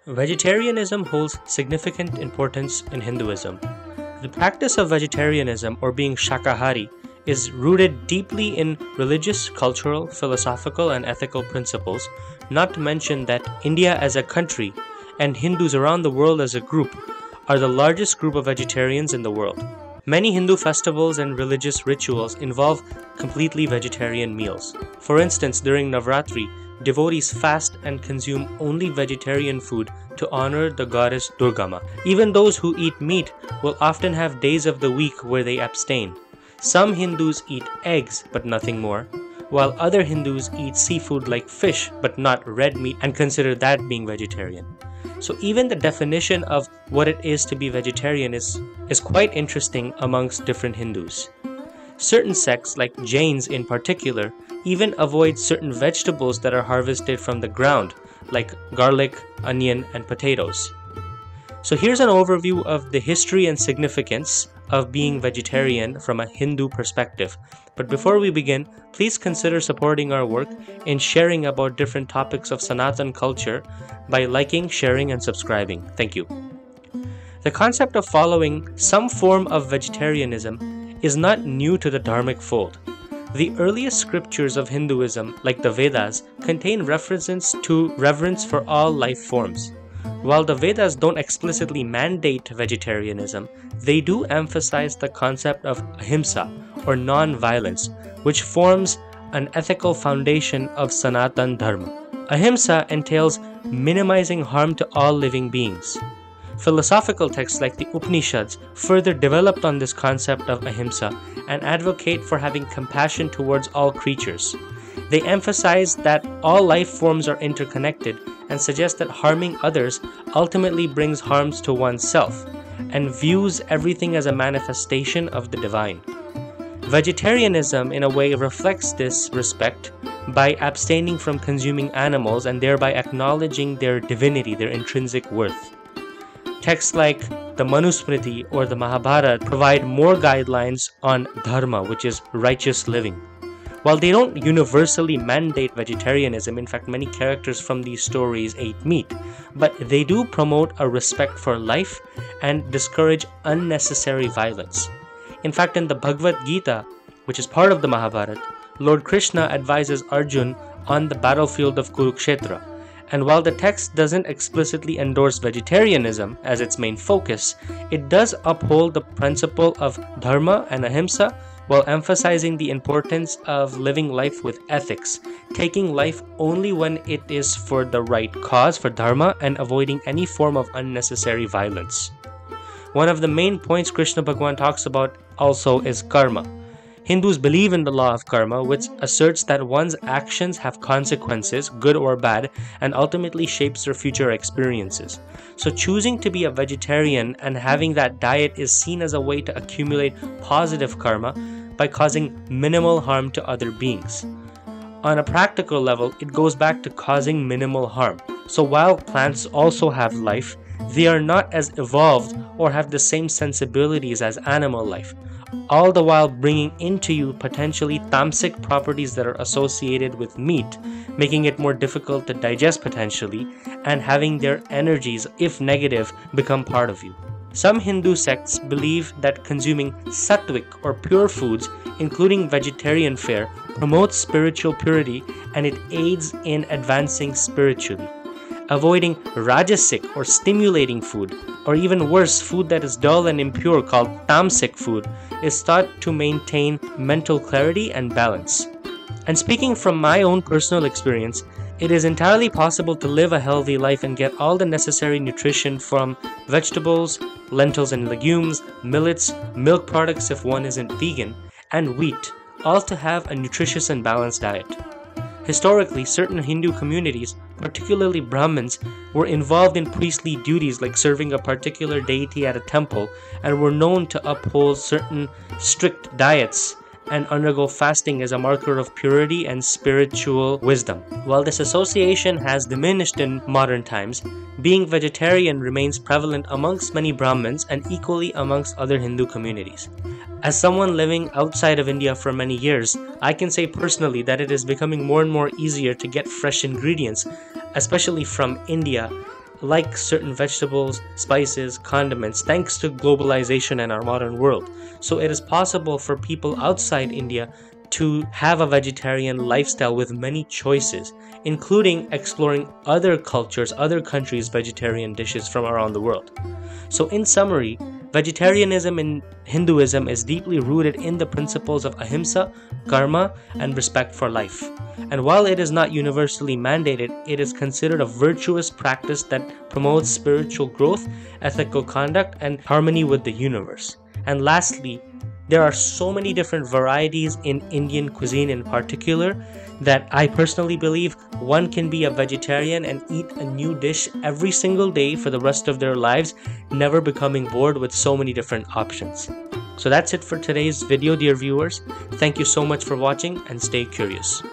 Vegetarianism holds significant importance in Hinduism. The practice of vegetarianism, or being Shakahari, is rooted deeply in religious, cultural, philosophical, and ethical principles, not to mention that India as a country and Hindus around the world as a group are the largest group of vegetarians in the world. Many Hindu festivals and religious rituals involve completely vegetarian meals. For instance, during Navratri, devotees fast and consume only vegetarian food to honor the goddess Durgama. Even those who eat meat will often have days of the week where they abstain. Some Hindus eat eggs but nothing more, while other Hindus eat seafood like fish but not red meat and consider that being vegetarian. So even the definition of what it is to be vegetarian is quite interesting amongst different Hindus. Certain sects, like Jains in particular, even avoid certain vegetables that are harvested from the ground, like garlic, onion, and potatoes. So here's an overview of the history and significance of being vegetarian from a Hindu perspective. But before we begin, please consider supporting our work in sharing about different topics of Sanatan culture by liking, sharing, and subscribing. Thank you. The concept of following some form of vegetarianism is not new to the Dharmic fold. The earliest scriptures of Hinduism, like the Vedas, contain references to reverence for all life forms. While the Vedas don't explicitly mandate vegetarianism, they do emphasize the concept of ahimsa, or non-violence, which forms an ethical foundation of Sanatan Dharma. Ahimsa entails minimizing harm to all living beings. Philosophical texts like the Upanishads further developed on this concept of ahimsa and advocate for having compassion towards all creatures. They emphasize that all life forms are interconnected and suggest that harming others ultimately brings harms to oneself and views everything as a manifestation of the divine. Vegetarianism, in a way, reflects this respect by abstaining from consuming animals and thereby acknowledging their divinity, their intrinsic worth. Texts like the Manusmriti or the Mahabharata provide more guidelines on dharma, which is righteous living. While they don't universally mandate vegetarianism, in fact many characters from these stories ate meat, but they do promote a respect for life and discourage unnecessary violence. In fact, in the Bhagavad Gita, which is part of the Mahabharata, Lord Krishna advises Arjun on the battlefield of Kurukshetra. And while the text doesn't explicitly endorse vegetarianism as its main focus, it does uphold the principle of dharma and ahimsa while emphasizing the importance of living life with ethics, taking life only when it is for the right cause, for dharma, and avoiding any form of unnecessary violence. One of the main points Krishna Bhagwan talks about also is karma. Hindus believe in the law of karma, which asserts that one's actions have consequences, good or bad, and ultimately shapes their future experiences. So choosing to be a vegetarian and having that diet is seen as a way to accumulate positive karma by causing minimal harm to other beings. On a practical level, it goes back to causing minimal harm. So while plants also have life, they are not as evolved or have the same sensibilities as animal life, all the while bringing into you potentially tamasic properties that are associated with meat, making it more difficult to digest potentially, and having their energies, if negative, become part of you. Some Hindu sects believe that consuming sattvic or pure foods, including vegetarian fare, promotes spiritual purity and it aids in advancing spiritually. Avoiding rajasic or stimulating food, or even worse, food that is dull and impure called tamasic food, is thought to maintain mental clarity and balance. And speaking from my own personal experience, it is entirely possible to live a healthy life and get all the necessary nutrition from vegetables, lentils and legumes, millets, milk products if one isn't vegan, and wheat, all to have a nutritious and balanced diet. Historically, certain Hindu communities, particularly Brahmins, were involved in priestly duties like serving a particular deity at a temple and were known to uphold certain strict diets and undergo fasting as a marker of purity and spiritual wisdom. While this association has diminished in modern times, being vegetarian remains prevalent amongst many Brahmins and equally amongst other Hindu communities. As someone living outside of India for many years, I can say personally that it is becoming more and more easier to get fresh ingredients, especially from India, like certain vegetables, spices, condiments, thanks to globalization and our modern world. So it is possible for people outside India to have a vegetarian lifestyle with many choices, including exploring other cultures, other countries' vegetarian dishes from around the world. So in summary, vegetarianism in Hinduism is deeply rooted in the principles of ahimsa, karma, and respect for life. And while it is not universally mandated, it is considered a virtuous practice that promotes spiritual growth, ethical conduct, and harmony with the universe. And lastly, there are so many different varieties in Indian cuisine in particular that I personally believe one can be a vegetarian and eat a new dish every single day for the rest of their lives, never becoming bored with so many different options. So that's it for today's video, dear viewers. Thank you so much for watching and stay curious.